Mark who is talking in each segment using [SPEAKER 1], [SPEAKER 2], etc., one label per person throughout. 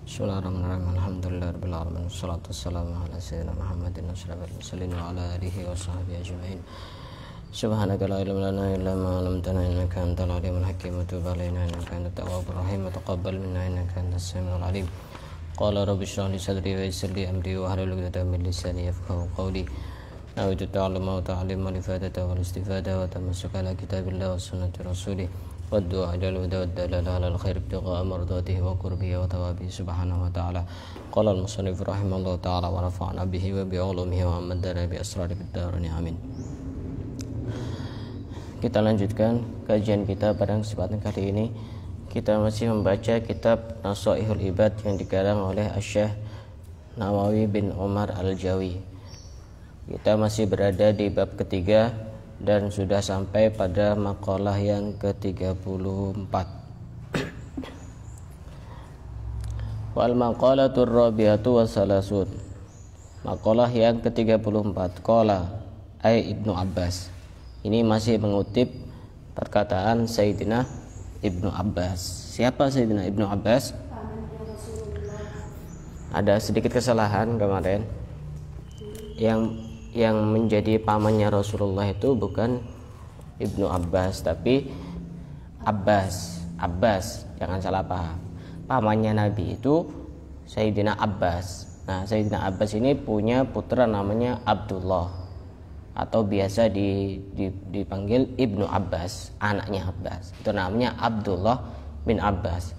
[SPEAKER 1] Bismillahirrahmanirrahim. Alhamdulillahirabbil alamin. Wassalatu wassalamu ala sayyidina Muhammadin asyrafil mursalin wa ala alihi wa sahbihi ajma'in. Subhanaka la ilma lana illa ma 'allamtana innaka antal alimul hakim. Wa tub 'alaina innaka antat tawwabur rahim. Wa taqabbal minna innaka antas samiul alim. Qala rabbi shrah li sadri wa yassir li amri wa hlul 'uqdatam min lisani yafqahu qawli. Nawaitu ta'alluma wa ta'allima li fadata wal istifada wa tamassuka ala kitabillah wa sunnati rasulih. والدعاء إلى الهدى والدلالة على الخير ابتغاء مرضاته وقربه وثوابه سبحانه وتعالى. قال المصنف رحمه الله تعالى ونفعنا به وبعلومه وأمدنا بأسراره في الدارين آمين. Kita lanjutkan kajian kita pada kesempatan kali ini. Kita masih membaca kitab Nasaihul Ibad yang dikarang oleh Asy-Syaikh Nawawi bin Umar Al-Jawi. Kita masih berada di bab ketiga dan sudah sampai pada makalah yang ke-34. Wal maqalatur rabi'atu wassalasun. Makalah yang ke-34. Qala ay Ibnu Abbas. Ini masih mengutip perkataan Sayyidina Ibnu Abbas. Siapa Sayyidina Ibnu Abbas? Ada sedikit kesalahan kemarin. Yang menjadi pamannya Rasulullah itu bukan Ibnu Abbas, tapi Abbas, jangan salah paham. Pamannya Nabi itu Sayyidina Abbas. Nah, Sayyidina Abbas ini punya putra namanya Abdullah, atau biasa dipanggil Ibnu Abbas, anaknya Abbas. Itu namanya Abdullah bin Abbas.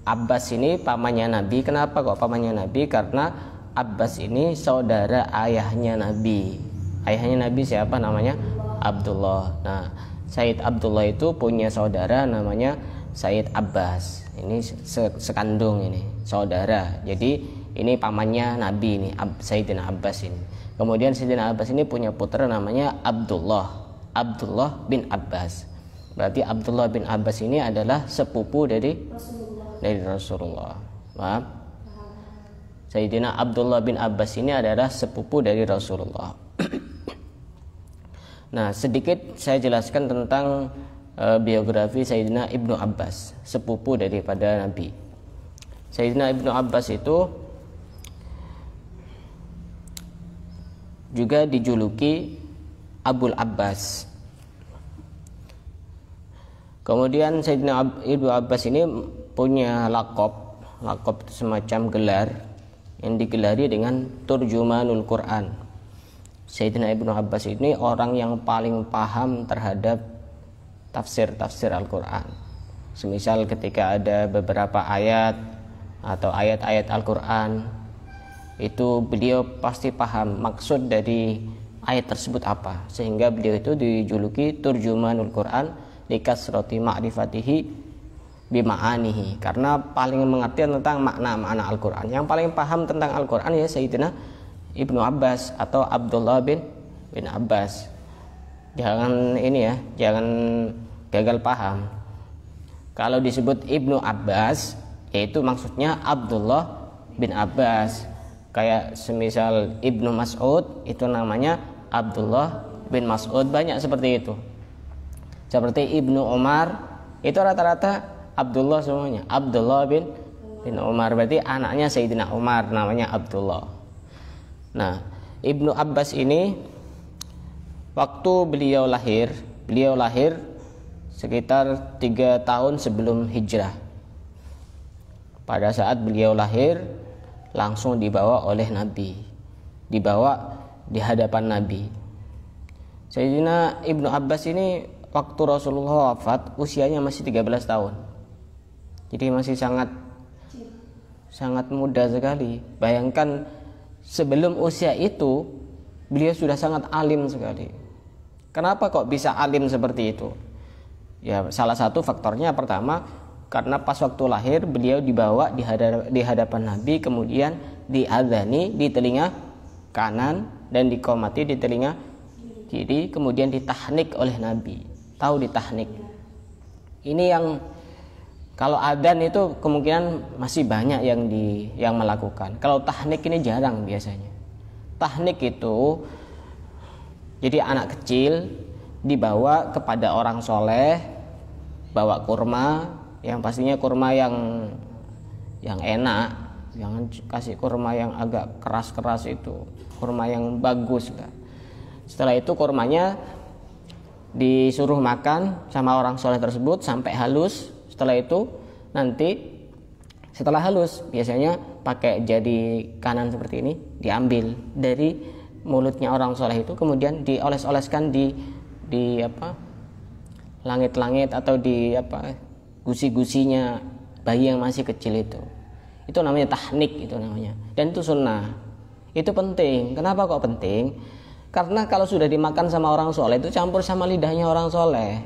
[SPEAKER 1] Abbas ini pamannya Nabi. Kenapa kok pamannya Nabi? Karena Abbas ini saudara ayahnya Nabi. Ayahnya Nabi siapa namanya? Abdullah. Nah, Sayyid Abdullah itu punya saudara namanya Sayyid Abbas. Ini sekandung, ini saudara. Jadi ini pamannya Nabi ini, Sayyidina Abbas ini. Kemudian Sayyidina Abbas ini punya putra namanya Abdullah bin Abbas. Berarti Abdullah bin Abbas ini adalah sepupu dari Rasulullah. Paham? Sayyidina Abdullah bin Abbas ini adalah sepupu dari Rasulullah. Nah, sedikit saya jelaskan tentang biografi Sayyidina Ibnu Abbas, sepupu daripada Nabi. Sayyidina Ibnu Abbas itu juga dijuluki Abul Abbas. Kemudian Sayyidina Ibnu Abbas ini punya lakop itu semacam gelar yang digelari dengan Turjumanul Quran. Sayyidina Ibnu Abbas ini orang yang paling paham terhadap tafsir Al-Quran. Semisal ketika ada beberapa ayat atau ayat-ayat Al-Quran, itu beliau pasti paham maksud dari ayat tersebut apa, sehingga beliau itu dijuluki Turjumanul Quran likasrati ma'rifatihi bima'anihi, karena paling mengerti tentang makna-makna Al-Quran. Yang paling paham tentang Al-Quran ya Sayyidina Ibnu Abbas atau Abdullah bin Abbas. Jangan gagal paham. Kalau disebut Ibnu Abbas, yaitu maksudnya Abdullah bin Abbas. Kayak semisal Ibnu Mas'ud, itu namanya Abdullah bin Mas'ud. Banyak seperti itu. Seperti Ibnu Umar, itu rata-rata Abdullah semuanya. Abdullah bin Umar, berarti anaknya Sayyidina Umar, namanya Abdullah. Nah, Ibnu Abbas ini waktu beliau lahir sekitar 3 tahun sebelum hijrah. Pada saat beliau lahir langsung dibawa oleh Nabi, dibawa di hadapan Nabi. Sayyidina Ibnu Abbas ini waktu Rasulullah wafat usianya masih 13 tahun. Jadi masih sangat muda sekali. Bayangkan sebelum usia itu beliau sudah sangat alim sekali. Kenapa kok bisa alim seperti itu? Ya, salah satu faktornya pertama karena pas waktu lahir beliau dibawa di hadapan Nabi, kemudian diadzani di telinga kanan dan diqomati di telinga kiri, kemudian ditahnik oleh Nabi. Tahu ditahnik? Ini yang kalau adzan itu kemungkinan masih banyak yang melakukan. Kalau tahnik ini jarang biasanya. Tahnik itu jadi anak kecil dibawa kepada orang soleh, bawa kurma, yang pastinya kurma yang enak, jangan kasih kurma yang agak keras-keras itu, kurma yang bagus lah. Setelah itu kurmanya disuruh makan sama orang soleh tersebut sampai halus. Setelah itu nanti setelah halus biasanya pakai jari kanan seperti ini diambil dari mulutnya orang soleh itu, kemudian dioles-oleskan di langit-langit atau di gusi-gusinya bayi yang masih kecil itu. Itu namanya tahnik, itu namanya. Dan itu sunnah. Itu penting. Kenapa kok penting? Karena kalau sudah dimakan sama orang soleh itu campur sama lidahnya orang soleh,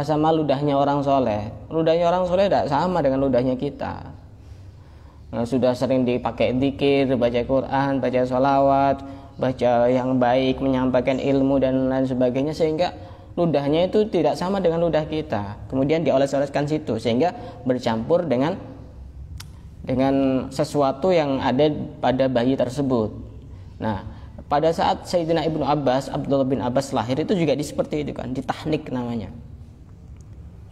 [SPEAKER 1] sama ludahnya orang soleh. Ludahnya orang soleh tidak sama dengan ludahnya kita. Nah, sudah sering dipakai zikir, baca Quran, baca sholawat, baca yang baik, menyampaikan ilmu dan lain sebagainya, sehingga ludahnya itu tidak sama dengan ludah kita. Kemudian dioles-oleskan situ sehingga bercampur dengan sesuatu yang ada pada bayi tersebut. Nah, pada saat Sayyidina Ibnu Abbas, Abdullah bin Abbas lahir itu juga seperti itu kan, ditahnik namanya.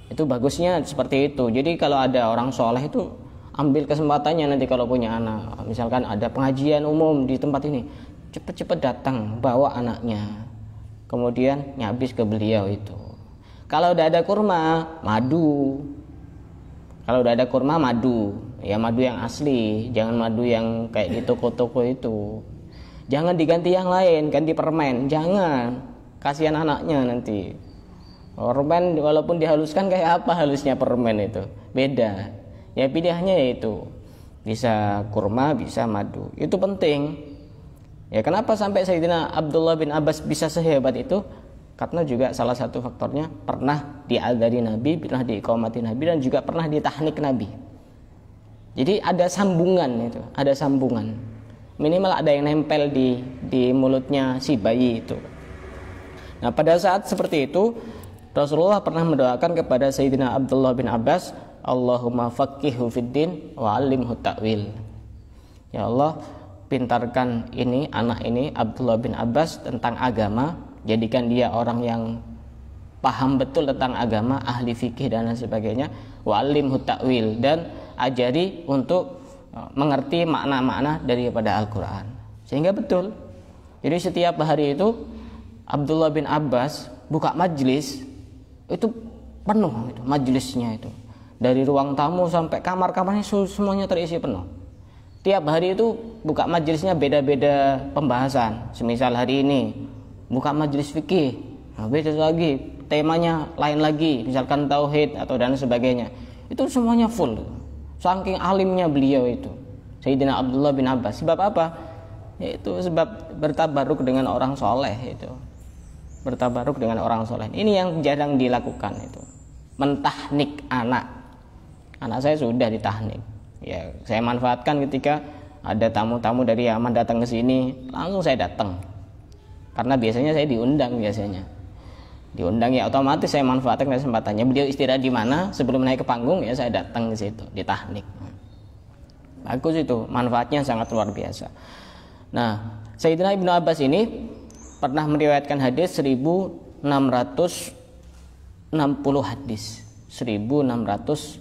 [SPEAKER 1] Itu bagusnya seperti itu. Jadi kalau ada orang soleh itu ambil kesempatannya nanti kalau punya anak. Misalkan ada pengajian umum di tempat ini, cepat-cepat datang bawa anaknya. Kemudian nyabis ke beliau itu. Kalau udah ada kurma, madu. Kalau udah ada kurma, madu. Ya madu yang asli, jangan madu yang kayak di toko-toko itu. Jangan diganti yang lain, ganti permen, jangan. Kasihan anaknya nanti. Permen walaupun dihaluskan kayak apa halusnya permen itu, beda. Ya pilihannya yaitu bisa kurma, bisa madu. Itu penting. Ya kenapa sampai Sayyidina Abdullah bin Abbas bisa sehebat itu? Karena juga salah satu faktornya pernah diadari Nabi, pernah diiqamati Nabi, dan juga pernah ditahnik Nabi. Jadi ada sambungan itu, ada sambungan. Minimal ada yang nempel di mulutnya si bayi itu. Nah, pada saat seperti itu Rasulullah pernah mendoakan kepada Sayyidina Abdullah bin Abbas, Allahumma faqihhu fiddin wa 'allimhu ta'wil. Ya Allah, pintarkan ini anak ini Abdullah bin Abbas tentang agama, jadikan dia orang yang paham betul tentang agama, ahli fikih dan lain sebagainya, wa 'allimhu ta'wil, dan ajari untuk mengerti makna-makna daripada Al-Quran sehingga betul. Jadi setiap hari itu Abdullah bin Abbas buka majlis itu penuh itu, majlisnya itu dari ruang tamu sampai kamar-kamarnya semuanya terisi penuh. Tiap hari itu buka majlisnya beda-beda pembahasan. Semisal hari ini buka majlis fikih, nah beda lagi temanya lain lagi, misalkan tauhid atau dan sebagainya. Itu semuanya full. Saking alimnya beliau itu Sayyidina Abdullah bin Abbas. Sebab apa? Yaitu sebab bertabaruk dengan orang soleh itu. Bertabaruk dengan orang soleh. Ini yang jarang dilakukan itu. Mentahnik anak. Anak saya sudah ditahnik. Ya, saya manfaatkan ketika ada tamu-tamu dari Yaman datang ke sini, langsung saya datang. Karena biasanya saya diundang biasanya. Diundang ya otomatis saya manfaatkan kesempatannya. Beliau istirahat di mana sebelum naik ke panggung ya saya datang ke situ ditahnik. Bagus itu, manfaatnya sangat luar biasa. Nah, Sayyidina Ibnu Abbas ini pernah meriwayatkan hadis 1660 hadis. 1660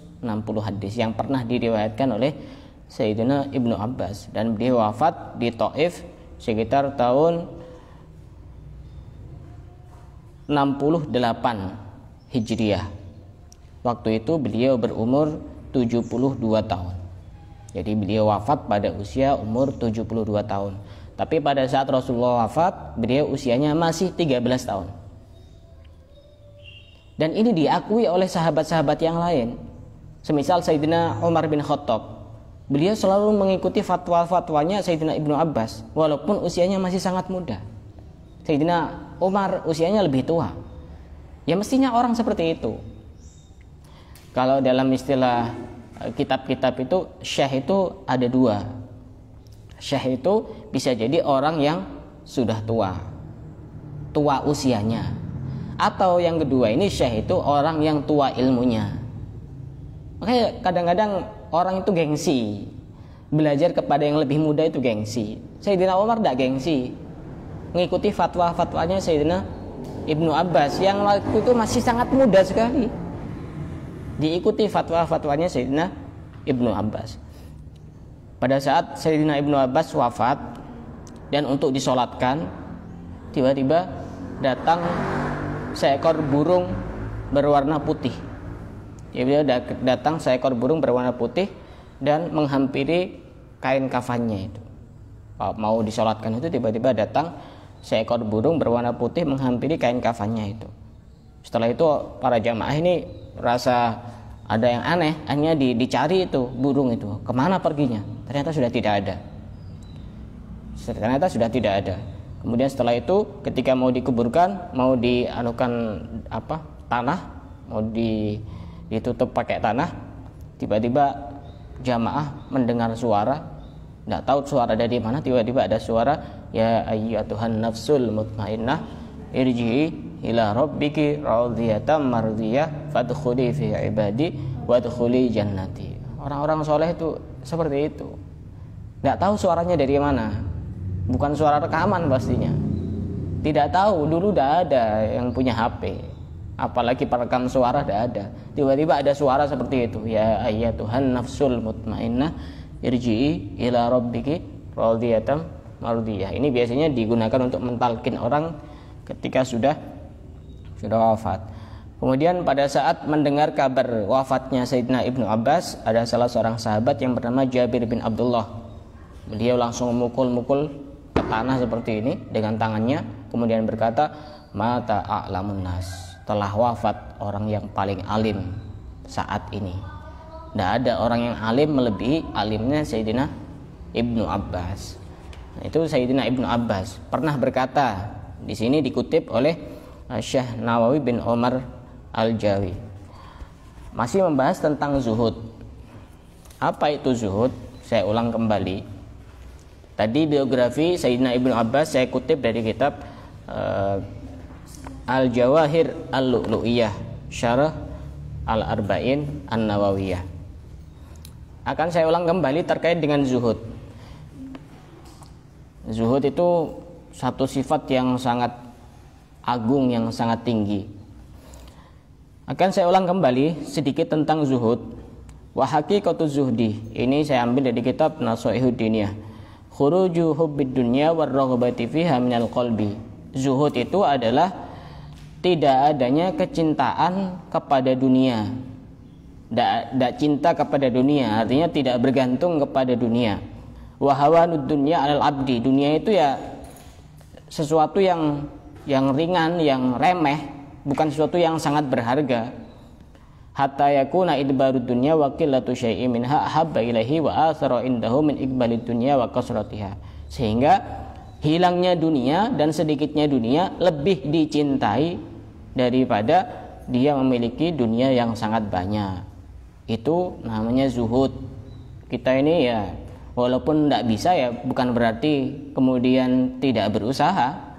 [SPEAKER 1] hadis yang pernah diriwayatkan oleh Sayyidina Ibnu Abbas, dan beliau wafat di Taif sekitar tahun 68 Hijriah. Waktu itu beliau berumur 72 tahun. Jadi beliau wafat pada usia umur 72 tahun. Tapi pada saat Rasulullah wafat, beliau usianya masih 13 tahun. Dan ini diakui oleh sahabat-sahabat yang lain. Semisal Sayyidina Umar bin Khattab. Beliau selalu mengikuti fatwa-fatwanya Sayyidina Ibnu Abbas walaupun usianya masih sangat muda. Sayyidina Umar usianya lebih tua. Ya mestinya orang seperti itu. Kalau dalam istilah kitab-kitab itu, syekh itu ada dua. Syekh itu bisa jadi orang yang sudah tua usianya. Atau yang kedua ini syekh itu orang yang tua ilmunya. Makanya kadang-kadang orang itu gengsi. Belajar kepada yang lebih muda itu gengsi. Sayyidina Umar tidak gengsi, mengikuti fatwa-fatwanya Sayyidina Ibnu Abbas yang waktu itu masih sangat muda sekali. Diikuti fatwa-fatwanya Sayyidina Ibnu Abbas. Pada saat Sayyidina Ibnu Abbas wafat dan untuk disolatkan, tiba-tiba datang seekor burung berwarna putih. Tiba-tiba datang seekor burung berwarna putih dan menghampiri kain kafannya itu. Mau disolatkan itu tiba-tiba datang seekor burung berwarna putih menghampiri kain kafannya itu. Setelah itu para jamaah ini rasa ada yang aneh, hanya dicari itu burung itu, kemana perginya? Ternyata sudah tidak ada. Kemudian setelah itu ketika mau dikuburkan, mau dianukan tanah, mau ditutup pakai tanah, tiba-tiba jamaah mendengar suara, tidak tahu suara dari mana, tiba-tiba ada suara, ya ayyatuhan nafsul mutmainnah irji'i ila rabbiki radhiyatan mardiyah fadkhuli fi ibadi wadkhuli jannati. Orang-orang soleh itu seperti itu, tidak tahu suaranya dari mana, bukan suara rekaman pastinya, tidak tahu, dulu tidak ada yang punya HP, apalagi perekam suara, tidak ada. Tiba-tiba ada suara seperti itu, ya ayyatuhan nafsul mutmainnah irji'i ila rabbiki radhiyatan mardiyah. Ini biasanya digunakan untuk mentalkin orang ketika sudah wafat. Kemudian pada saat mendengar kabar wafatnya Sayyidina Ibnu Abbas, ada salah seorang sahabat yang bernama Jabir bin Abdullah. Beliau langsung memukul-mukul ke tanah seperti ini dengan tangannya, kemudian berkata, mata a'lamun nas, telah wafat orang yang paling alim saat ini. Tidak ada orang yang alim melebihi alimnya Sayyidina Ibnu Abbas. Itu Sayyidina Ibnu Abbas pernah berkata, di sini dikutip oleh Syekh Nawawi bin Omar Al-Jawi, masih membahas tentang zuhud. Apa itu zuhud? Saya ulang kembali. Tadi biografi Sayyidina Ibnu Abbas saya kutip dari kitab Al-Jawahir Al-Lu'lu'iyah Syarah Al-Arba'in An-Nawawiyah. Akan saya ulang kembali terkait dengan zuhud. Zuhud itu satu sifat yang sangat agung, yang sangat tinggi. Akan saya ulang kembali sedikit tentang zuhud. Wa haqiqatu zuhdi, ini saya ambil dari kitab Nasaihud Diniyah. Khuruju hubbid dunya war raghbati fiha minal qalbi. Zuhud itu adalah tidak adanya kecintaan kepada dunia. Tidak cinta kepada dunia, artinya tidak bergantung kepada dunia. Wa hawanud dunya 'alal abdi, dunia itu ya sesuatu yang ringan, yang remeh, bukan sesuatu yang sangat berharga. Hatta yakuna idbarud dunya wa qillatu syai'in minha habba ilaihi wa athara indahu min iqbalid dunya wa kasratiha. Sehingga hilangnya dunia dan sedikitnya dunia lebih dicintai daripada dia memiliki dunia yang sangat banyak. Itu namanya zuhud. Kita ini ya walaupun tidak bisa ya bukan berarti kemudian tidak berusaha.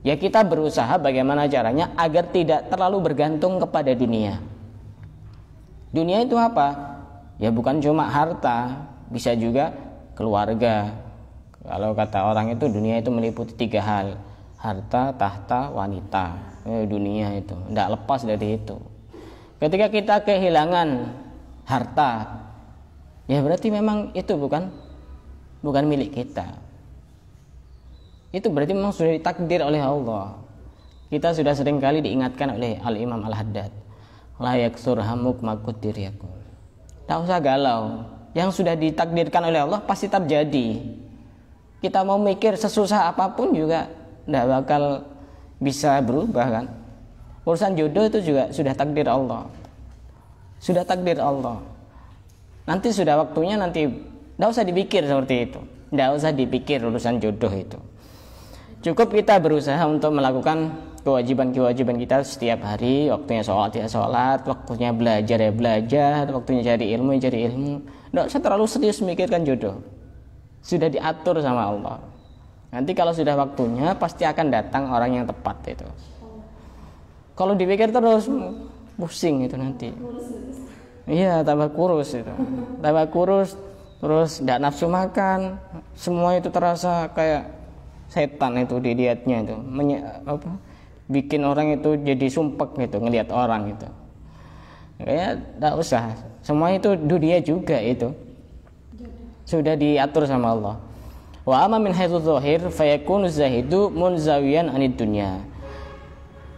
[SPEAKER 1] Ya kita berusaha bagaimana caranya agar tidak terlalu bergantung kepada dunia. Dunia itu apa? Ya bukan cuma harta, bisa juga keluarga. Kalau kata orang itu dunia itu meliputi 3 hal. Harta, tahta, wanita. Dunia itu tidak lepas dari itu. Ketika kita kehilangan harta, ya berarti memang itu bukan milik kita. Itu berarti memang sudah ditakdir oleh Allah. Kita sudah sering kali diingatkan oleh Al-Imam Al-Haddad, la yaksur hamuk makudir yakun. Tak usah galau, yang sudah ditakdirkan oleh Allah pasti terjadi. Kita mau mikir sesusah apapun juga tidak bakal bisa berubah kan. Urusan jodoh itu juga sudah takdir Allah. Sudah takdir Allah. Nanti sudah waktunya, nanti tidak usah dipikir seperti itu. Tidak usah dipikir urusan jodoh itu. Cukup kita berusaha untuk melakukan kewajiban-kewajiban kita setiap hari. Waktunya sholat ya sholat, waktunya belajar ya belajar, waktunya cari ilmu ya cari ilmu. Tidak usah terlalu serius memikirkan jodoh. Sudah diatur sama Allah. Nanti kalau sudah waktunya pasti akan datang orang yang tepat itu. Kalau dipikir terus pusing itu nanti. Iya, tambah kurus itu. Tambah kurus, terus tidak nafsu makan. Semua itu terasa kayak setan itu dilihatnya itu, bikin orang itu jadi sumpek gitu ngelihat orang itu. Kayaknya tidak usah. Semua itu dunia juga itu. sudah diatur sama Allah. Wa amma min haitsu dzahir fayakunu zahidu munzawiyan anid dunya.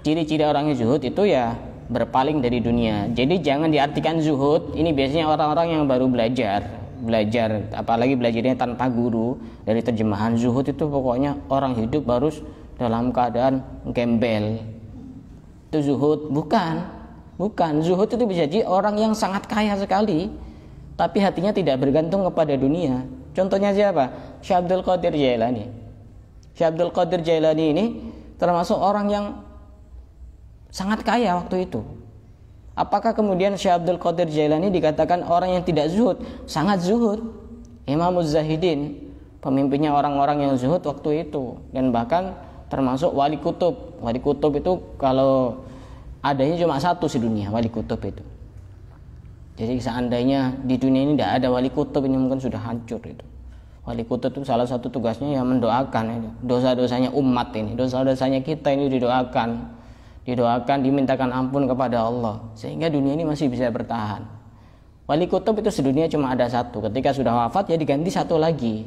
[SPEAKER 1] Ciri-ciri orang yang zuhud itu ya berpaling dari dunia. Jadi jangan diartikan zuhud ini biasanya orang-orang yang baru belajar apalagi belajarnya tanpa guru. Dari terjemahan zuhud itu pokoknya orang hidup harus dalam keadaan gembel. Itu zuhud. Bukan. Zuhud itu bisa jadi orang yang sangat kaya sekali tapi hatinya tidak bergantung kepada dunia. Contohnya siapa? Syekh Abdul Qadir Jailani. Syekh Abdul Qadir Jailani ini termasuk orang yang sangat kaya waktu itu. Apakah kemudian Syekh Abdul Qadir Jailani dikatakan orang yang tidak zuhud? Sangat zuhud. Imamuz Zahidin, pemimpinnya orang-orang yang zuhud waktu itu, dan bahkan termasuk wali kutub. Wali kutub itu kalau adanya cuma satu di dunia, wali kutub itu. Jadi seandainya di dunia ini tidak ada wali kutub, ini mungkin sudah hancur itu. Wali kutub itu salah satu tugasnya ya mendoakan itu. Dosa-dosanya umat ini, dosa-dosanya kita ini didoakan, dimintakan ampun kepada Allah, sehingga dunia ini masih bisa bertahan. Wali kutub itu sedunia cuma ada satu. Ketika sudah wafat ya diganti satu lagi.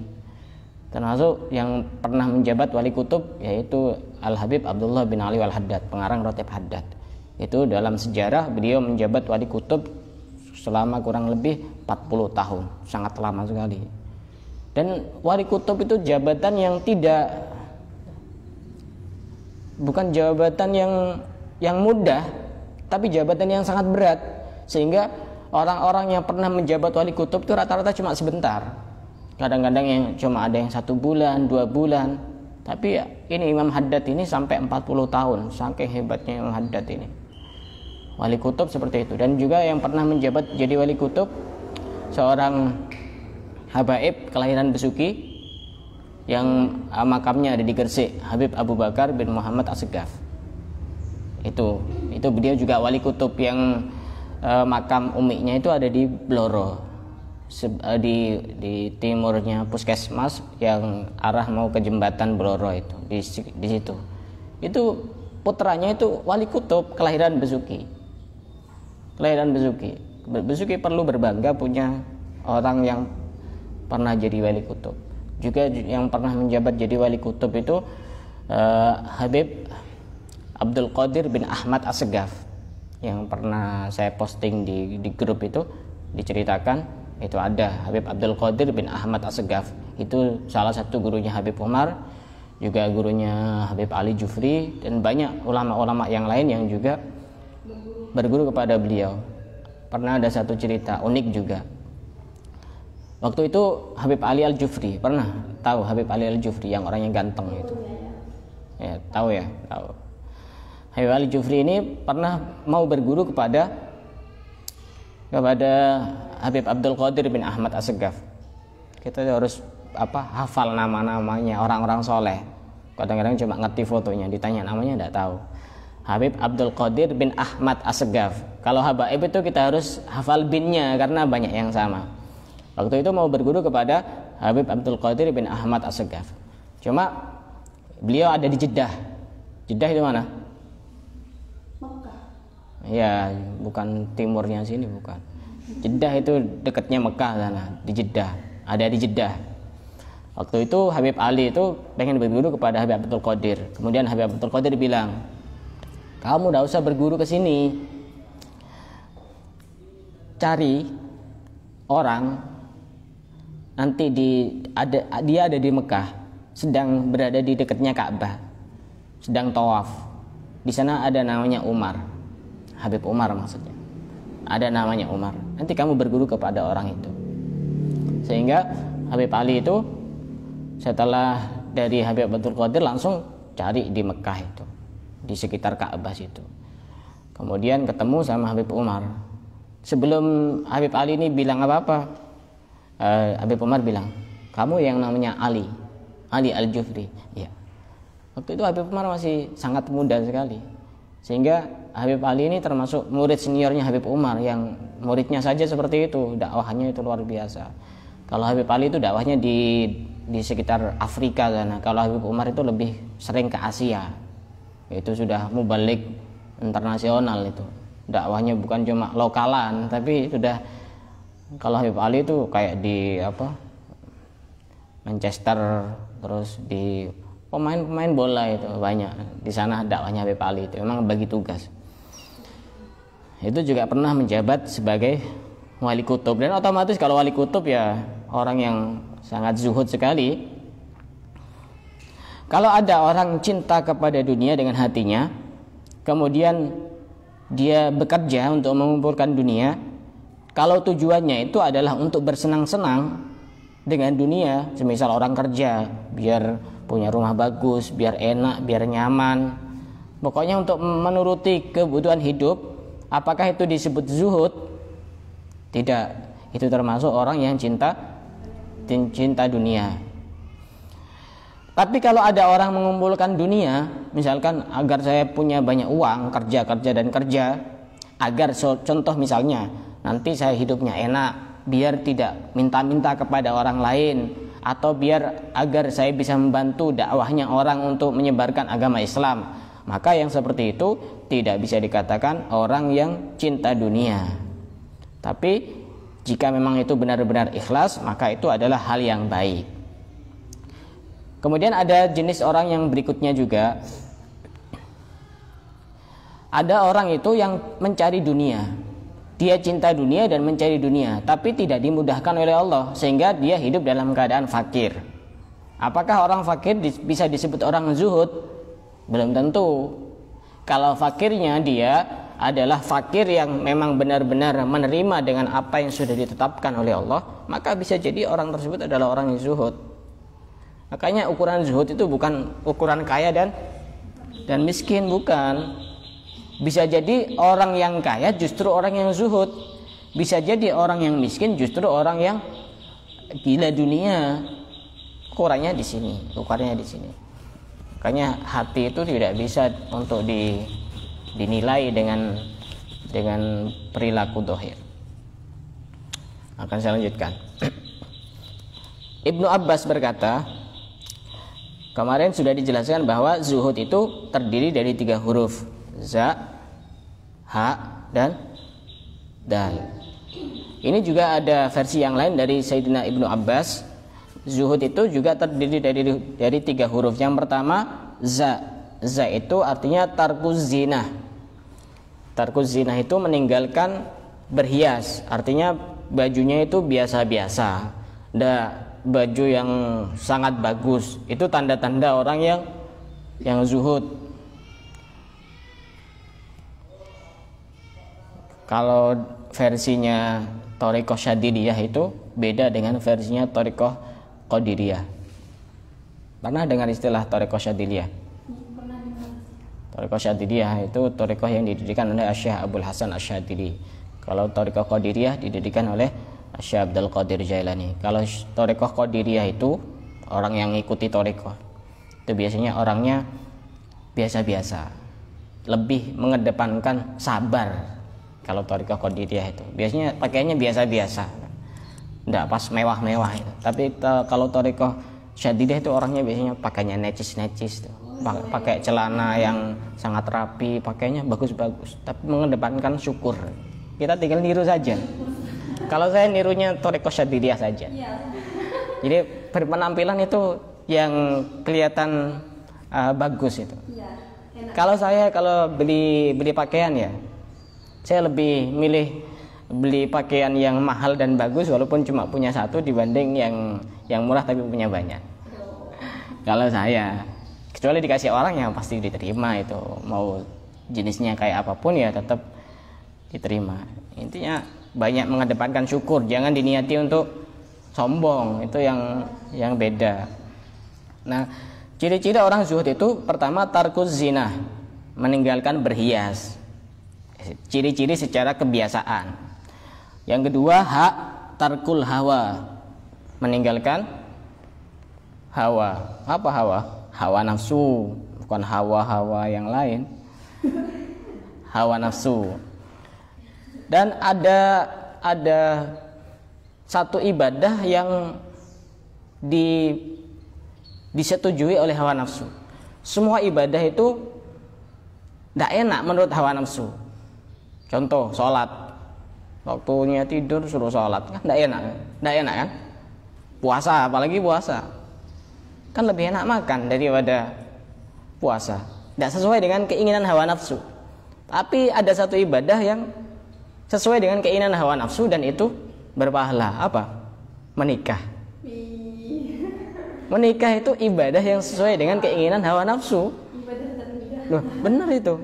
[SPEAKER 1] Termasuk yang pernah menjabat wali kutub yaitu Al-Habib Abdullah bin Ali Al-Haddad, pengarang Rotib Haddad. Itu dalam sejarah beliau menjabat wali kutub selama kurang lebih 40 tahun, sangat lama sekali. Dan wali kutub itu jabatan yang bukan jabatan yang mudah, tapi jabatan yang sangat berat, sehingga orang-orang yang pernah menjabat wali kutub itu rata-rata cuma sebentar. Kadang-kadang yang cuma ada yang 1 bulan, 2 bulan. Tapi ya, ini Imam Haddad ini sampai 40 tahun, saking hebatnya Imam Haddad ini. Wali kutub seperti itu. Dan juga yang pernah menjabat jadi wali kutub seorang habaib kelahiran Besuki yang makamnya ada di Gresik, Habib Abu Bakar bin Muhammad As-Segaf. Itu beliau juga wali kutub yang makam umiknya itu ada di Bloro, di timurnya Puskesmas yang arah mau ke jembatan Bloro itu, di situ. Itu putranya itu wali kutub kelahiran Besuki. Besuki perlu berbangga punya orang yang pernah jadi wali kutub. Juga yang pernah menjabat jadi wali kutub itu Habib Abdul Qadir bin Ahmad As-Segaf, yang pernah saya posting di grup itu, diceritakan itu ada Habib Abdul Qadir bin Ahmad As-Segaf. Itu salah satu gurunya Habib Umar, juga gurunya Habib Ali Jufri, dan banyak ulama-ulama yang lain yang juga berguru kepada beliau. Pernah ada satu cerita unik juga. Waktu itu Habib Ali Al-Jufri, pernah tahu Habib Ali Al-Jufri yang orangnya ganteng itu? Ya, tahu ya, tahu. Habib Ali Jufri ini pernah mau berguru kepada Habib Abdul Qadir bin Ahmad As-Segaf. Kita harus hafal nama-namanya orang-orang soleh. Kadang-kadang cuma ngerti fotonya, ditanya namanya tidak tahu. Habib Abdul Qadir bin Ahmad As-Segaf. Kalau habaib itu kita harus hafal binnya karena banyak yang sama. Waktu itu mau berguru kepada Habib Abdul Qadir bin Ahmad As-Segaf. Cuma beliau ada di Jeddah. Jeddah itu mana? Mekah. Ya, bukan timurnya sini, bukan. Jeddah itu dekatnya Mekah sana, di Jeddah. Ada di Jeddah. Waktu itu Habib Ali itu pengen berguru kepada Habib Abdul Qadir. Kemudian Habib Abdul Qadir bilang, "Kamu tidak usah berguru ke sini. Cari orang, nanti dia ada di Mekah, sedang berada di dekatnya Ka'bah, sedang tawaf. Di sana ada namanya Umar, Habib Umar maksudnya. Ada namanya Umar. Nanti kamu berguru kepada orang itu." Sehingga Habib Ali itu setelah dari Habib Abdul Qadir langsung cari di Mekah itu, di sekitar Ka'bah situ. Kemudian ketemu sama Habib Umar. Sebelum Habib Ali ini bilang apa-apa, Habib Umar bilang, "Kamu yang namanya Ali Al-Jufri." Ya. Waktu itu Habib Umar masih sangat muda sekali. Sehingga Habib Ali ini termasuk murid seniornya Habib Umar, yang muridnya saja seperti itu, dakwahnya itu luar biasa. Kalau Habib Ali itu dakwahnya di sekitar Afrika sana. Kalau Habib Umar itu lebih sering ke Asia. Itu sudah mubalik internasional itu. Dakwahnya bukan cuma lokalan, tapi sudah, kalau Habib Ali itu kayak di Manchester, terus di pemain-pemain bola itu banyak. Di sana dakwahnya Habib Ali itu memang bagi tugas. Itu juga pernah menjabat sebagai wali kutub, dan otomatis kalau wali kutub ya orang yang sangat zuhud sekali. Kalau ada orang cinta kepada dunia dengan hatinya, kemudian dia bekerja untuk mengumpulkan dunia, kalau tujuannya itu adalah untuk bersenang-senang dengan dunia, semisal orang kerja biar punya rumah bagus, biar enak, biar nyaman, pokoknya untuk menuruti kebutuhan hidup, apakah itu disebut zuhud? Tidak, itu termasuk orang yang cinta dunia. Tapi kalau ada orang mengumpulkan dunia, misalkan agar saya punya banyak uang, kerja dan kerja, agar contoh misalnya nanti saya hidupnya enak, biar tidak minta-minta kepada orang lain, atau biar agar saya bisa membantu dakwahnya orang untuk menyebarkan agama Islam, maka yang seperti itu tidak bisa dikatakan orang yang cinta dunia. Tapi jika memang itu benar-benar ikhlas, maka itu adalah hal yang baik. Kemudian ada jenis orang yang berikutnya juga. Ada orang itu yang mencari dunia. Dia cinta dunia dan mencari dunia, tapi tidak dimudahkan oleh Allah, sehingga dia hidup dalam keadaan fakir. Apakah orang fakir bisa disebut orang zuhud? Belum tentu. Kalau fakirnya dia adalah fakir yang memang benar-benar menerima dengan apa yang sudah ditetapkan oleh Allah, maka bisa jadi orang tersebut adalah orang yang zuhud. Makanya ukuran zuhud itu bukan ukuran kaya dan miskin, bukan. Bisa jadi orang yang kaya justru orang yang zuhud, bisa jadi orang yang miskin justru orang yang gila dunia. Ukurannya di sini, ukurannya di sini. Makanya hati itu tidak bisa untuk dinilai dengan perilaku dohir. Akan saya lanjutkan. Ibnu Abbas berkata, kemarin sudah dijelaskan bahwa zuhud itu terdiri dari 3 huruf, za, ha, dan dal. Ini juga ada versi yang lain dari Sayyidina Ibnu Abbas. Zuhud itu juga terdiri dari 3 huruf. Yang pertama za. Za itu artinya tarkuz zinah. Tarkuz zinah itu meninggalkan berhias, artinya bajunya itu biasa-biasa, baju yang sangat bagus. Itu tanda-tanda orang yang zuhud. Kalau versinya Thariqah Syadiliyah itu beda dengan versinya Thariqah Qadiriyah. Pernah dengar istilah Thariqah Syadiliyah? Thariqah Syadiliyah itu thariqah yang didirikan oleh Syekh Abdul Hasan Asy-Syadzili. Kalau Thariqah Qadiriyah didirikan oleh Syekh Abdul Qadir Jailani. Kalau Thariqah Qadiriyah itu orang yang ngikuti thariqah, itu biasanya orangnya biasa-biasa, lebih mengedepankan sabar. Kalau Thariqah Qadiriyah itu biasanya pakaiannya biasa-biasa, enggak pas mewah-mewah itu. Tapi kalau Thariqah Syadiliyah itu orangnya biasanya pakainya necis-necis tuh. Pakai celana yang sangat rapi, pakainya bagus-bagus, tapi mengedepankan syukur. Kita tinggal niru saja. Kalau saya nirunya Thariqah Syadiliyah saja. Jadi berpenampilan itu yang kelihatan bagus itu. Kalau beli pakaian ya, saya lebih milih beli pakaian yang mahal dan bagus walaupun cuma punya 1 dibanding yang murah tapi punya banyak. Kalau saya, kecuali dikasih orang yang pasti diterima, itu mau jenisnya kayak apapun ya tetap diterima. Intinya banyak mengedepankan syukur, jangan diniati untuk sombong, itu yang beda. Nah, ciri-ciri orang zuhud itu pertama tarkuz zinah, meninggalkan berhias. Ciri-ciri secara kebiasaan. Yang kedua hak tarkul hawa, meninggalkan hawa. Apa hawa? Hawa nafsu, bukan hawa-hawa yang lain. Hawa nafsu. Dan ada satu ibadah yang disetujui oleh hawa nafsu. Semua ibadah itu tidak enak menurut hawa nafsu. Contoh sholat, waktunya tidur suruh sholat, kan tidak enak kan? Puasa, apalagi puasa, Kan lebih enak makan daripada puasa. Tidak sesuai dengan keinginan hawa nafsu. Tapi ada satu ibadah yang sesuai dengan keinginan hawa nafsu dan itu berpahala. Apa? Menikah. Menikah itu ibadah yang sesuai dengan keinginan hawa nafsu. Loh, benar itu.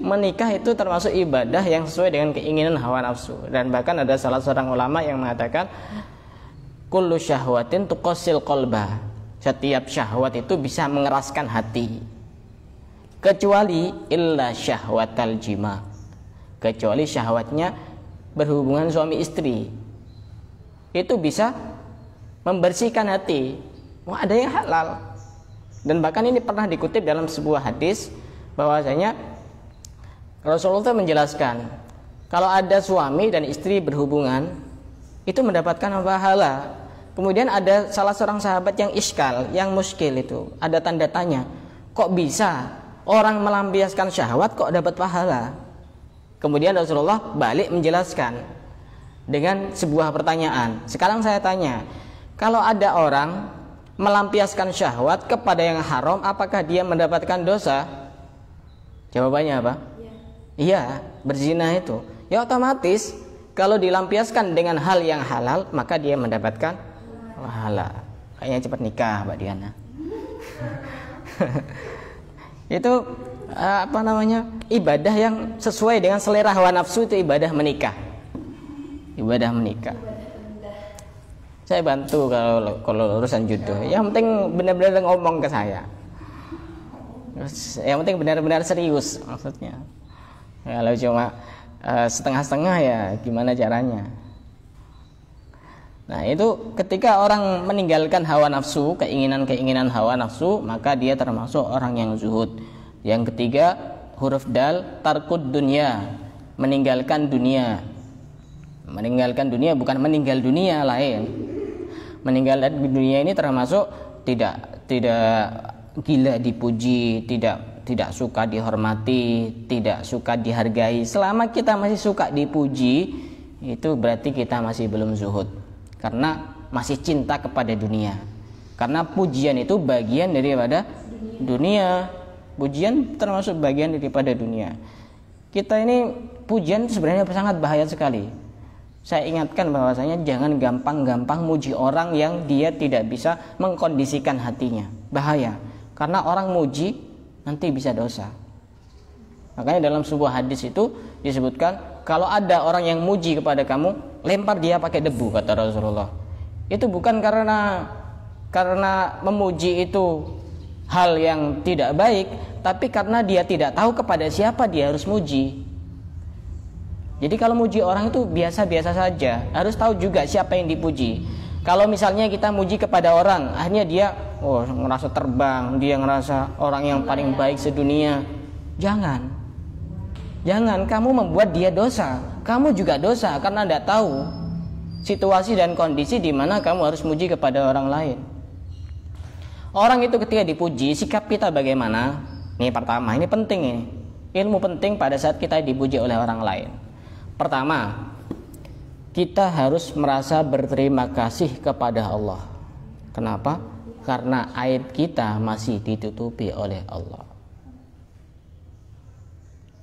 [SPEAKER 1] Menikah itu termasuk ibadah yang sesuai dengan keinginan hawa nafsu. Dan bahkan ada salah seorang ulama yang mengatakan kullu syahwatin tuqassil qalbah. Setiap syahwat itu bisa mengeraskan hati. Kecuali illa syahwatal jima. Kecuali syahwatnya berhubungan suami istri. Itu bisa membersihkan hati. Wah, ada yang halal. Dan bahkan ini pernah dikutip dalam sebuah hadis bahwasanya Rasulullah menjelaskan kalau ada suami dan istri berhubungan itu mendapatkan pahala. Kemudian ada salah seorang sahabat yang iskal, yang muskil itu, ada tanda tanya. Kok bisa orang melampiaskan syahwat kok dapat pahala? Kemudian Rasulullah balik menjelaskan dengan sebuah pertanyaan. Sekarang saya tanya, kalau ada orang melampiaskan syahwat kepada yang haram, apakah dia mendapatkan dosa? Jawabannya apa? Iya, berzina itu. Ya otomatis kalau dilampiaskan dengan hal yang halal, maka dia mendapatkan pahala. Kayaknya cepat nikah, Mbak Diana. Itu ibadah yang sesuai dengan selera hawa nafsu, itu ibadah menikah. Ibadah menikah. Saya bantu kalau urusan jodoh. Yang penting benar-benar ngomong ke saya. Yang penting benar-benar serius maksudnya. Kalau cuma setengah-setengah ya gimana caranya. Nah itu ketika orang meninggalkan hawa nafsu, keinginan-keinginan hawa nafsu, maka dia termasuk orang yang zuhud. Yang ketiga, huruf dal, tarkud dunia, meninggalkan dunia. Meninggalkan dunia bukan meninggal dunia lain. Meninggalkan dunia ini termasuk tidak gila dipuji, tidak suka dihormati, tidak suka dihargai. Selama kita masih suka dipuji, itu berarti kita masih belum zuhud. Karena masih cinta kepada dunia. Karena pujian itu bagian daripada dunia. Pujian termasuk bagian daripada dunia. Kita ini pujian sebenarnya sangat bahaya sekali. Saya ingatkan bahwasanya jangan gampang-gampang muji orang yang dia tidak bisa mengkondisikan hatinya. Bahaya. Karena orang muji nanti bisa dosa. Makanya dalam sebuah hadis itu disebutkan kalau ada orang yang muji kepada kamu, lempar dia pakai debu, kata Rasulullah. Itu bukan karena memuji itu hal yang tidak baik, tapi karena dia tidak tahu kepada siapa dia harus muji. Jadi kalau muji orang itu biasa-biasa saja, harus tahu juga siapa yang dipuji. Kalau misalnya kita muji kepada orang, akhirnya dia ngerasa terbang, dia ngerasa orang yang paling baik sedunia. Jangan kamu membuat dia dosa. Kamu juga dosa karena tidak tahu situasi dan kondisi di mana kamu harus muji kepada orang lain. Orang itu ketika dipuji, sikap kita bagaimana? Ini pertama, ini penting ini. Ilmu penting pada saat kita dipuji oleh orang lain. Pertama, kita harus merasa berterima kasih kepada Allah. Kenapa? Karena aib kita masih ditutupi oleh Allah.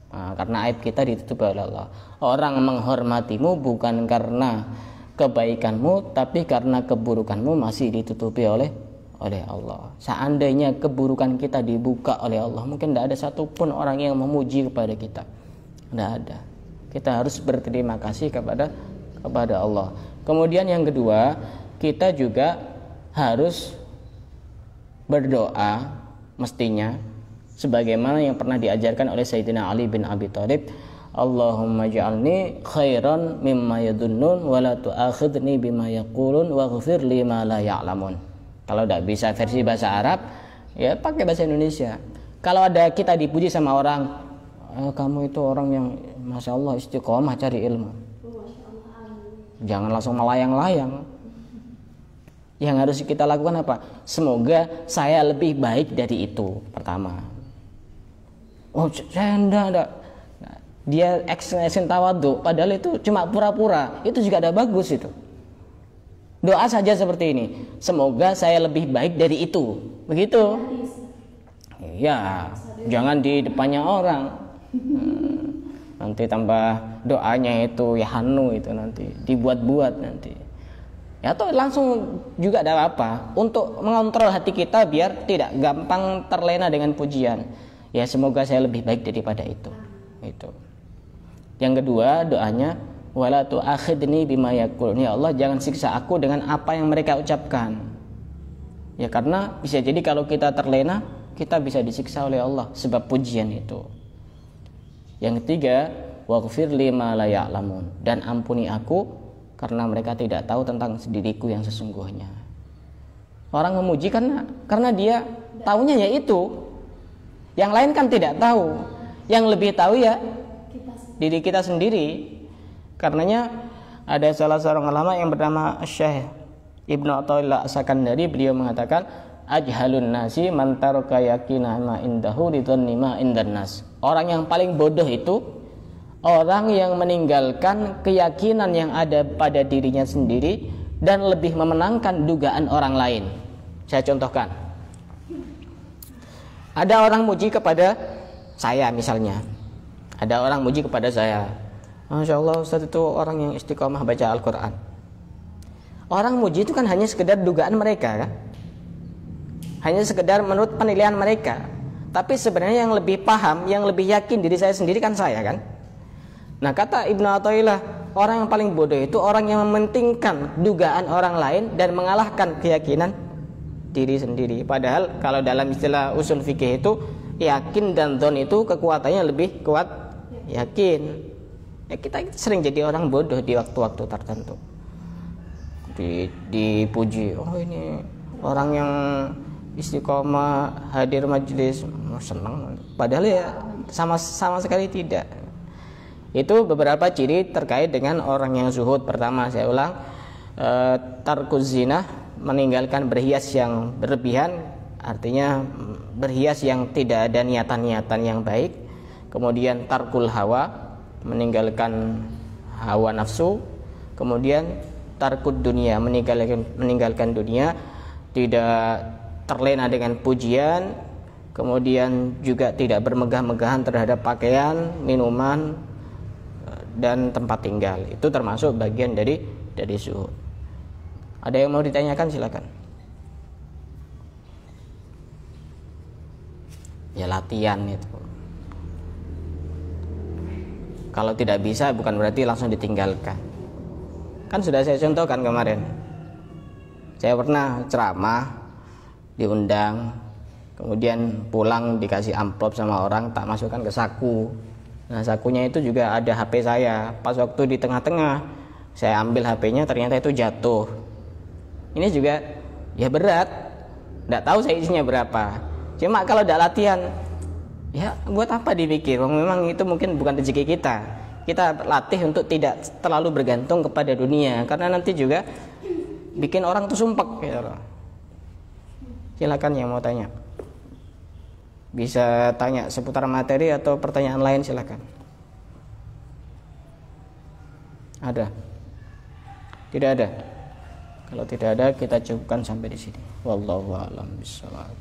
[SPEAKER 1] Karena aib kita ditutupi oleh Allah. Orang menghormatimu bukan karena kebaikanmu, tapi karena keburukanmu masih ditutupi oleh Allah. Seandainya keburukan kita dibuka oleh Allah, mungkin tidak ada satupun orang yang memuji kepada kita. Tidak ada. Kita harus berterima kasih kepada Allah. Kemudian yang kedua, kita juga harus berdoa mestinya sebagaimana yang pernah diajarkan oleh Sayyidina Ali bin Abi Thalib, Allahumma ja'alni khairan mimma yadunnun wa la tu'akhidni bima yaqulun waghfir li ma la ya'lamun. Kalau tidak bisa versi bahasa Arab, ya pakai bahasa Indonesia. Kalau ada kita dipuji sama orang, kamu itu orang yang Masya Allah istiqomah cari ilmu, jangan langsung melayang-layang. Yang harus kita lakukan apa? Semoga saya lebih baik dari itu. Pertama, saya enggak. Dia eksen tawadhu, padahal itu cuma pura-pura. Itu juga ada bagus itu. Doa saja seperti ini, semoga saya lebih baik dari itu, begitu. Ya, jangan di depannya orang. Nanti tambah doanya itu ya hanu itu nanti dibuat-buat nanti. Ya atau langsung juga ada apa untuk mengontrol hati kita biar tidak gampang terlena dengan pujian. Ya semoga saya lebih baik daripada itu. Itu. Yang kedua doanya wala tu'akhidni bima yaqulun. Ya Allah jangan siksa aku dengan apa yang mereka ucapkan. Ya karena bisa jadi kalau kita terlena kita bisa disiksa oleh Allah sebab pujian itu. Yang ketiga waghfir lima la ya'lamun, dan ampuni aku karena mereka tidak tahu tentang diriku yang sesungguhnya. Orang memuji karena dia taunya ya itu. Yang lain kan tidak tahu. Yang lebih tahu ya diri kita sendiri. Karenanya ada salah seorang ulama yang bernama Syekh Ibnu Athaillah As-Sakandari, beliau mengatakan ajhalun nasi man taraka yakina ma indahu ridhanni ma indan nas. Orang yang paling bodoh itu orang yang meninggalkan keyakinan yang ada pada dirinya sendiri dan lebih memenangkan dugaan orang lain. Saya contohkan. Ada orang muji kepada saya misalnya. Ada orang muji kepada saya. Masya Allah Ustaz itu orang yang istiqomah baca Al-Quran. Orang muji itu kan hanya sekedar dugaan mereka kan. Hanya sekedar menurut penilaian mereka. Tapi sebenarnya yang lebih paham, yang lebih yakin diri saya sendiri kan saya kan. Nah kata Ibnu Athaillah, orang yang paling bodoh itu orang yang mementingkan dugaan orang lain dan mengalahkan keyakinan diri sendiri. Padahal kalau dalam istilah usul fikih itu yakin dan dzon itu kekuatannya lebih kuat yakin. Ya kita sering jadi orang bodoh di waktu-waktu tertentu. Dipuji, oh ini orang yang istiqomah hadir majelis, senang. Padahal ya sama sekali tidak. Itu beberapa ciri terkait dengan orang yang zuhud. Pertama saya ulang, tarkuz zina, meninggalkan berhias yang berlebihan, artinya berhias yang tidak ada niatan-niatan yang baik. Kemudian tarkul hawa, meninggalkan hawa nafsu. Kemudian tarkud dunia, meninggalkan dunia, tidak terlena dengan pujian. Kemudian juga tidak bermegah-megahan terhadap pakaian, minuman, dan tempat tinggal. Itu termasuk bagian dari zuhud. Ada yang mau ditanyakan silakan. Ya latihan itu. Kalau tidak bisa bukan berarti langsung ditinggalkan. Kan sudah saya contohkan kemarin. Saya pernah ceramah, diundang, kemudian pulang dikasih amplop sama orang, tak masukkan ke saku. Nah sakunya itu juga ada HP saya. Pas waktu di tengah-tengah saya ambil HP-nya, ternyata itu jatuh. Ini juga ya berat. Nggak tahu saya isinya berapa. Cuma kalau tidak latihan, ya buat apa dipikir? Memang itu mungkin bukan rezeki kita. Kita latih untuk tidak terlalu bergantung kepada dunia, karena nanti juga bikin orang tuh sumpek gitu loh. Silakan yang mau tanya. Bisa tanya seputar materi atau pertanyaan lain silakan. Ada? Tidak ada? Kalau tidak ada kita cukupkan sampai di sini. Wallahu a'lam bishawab.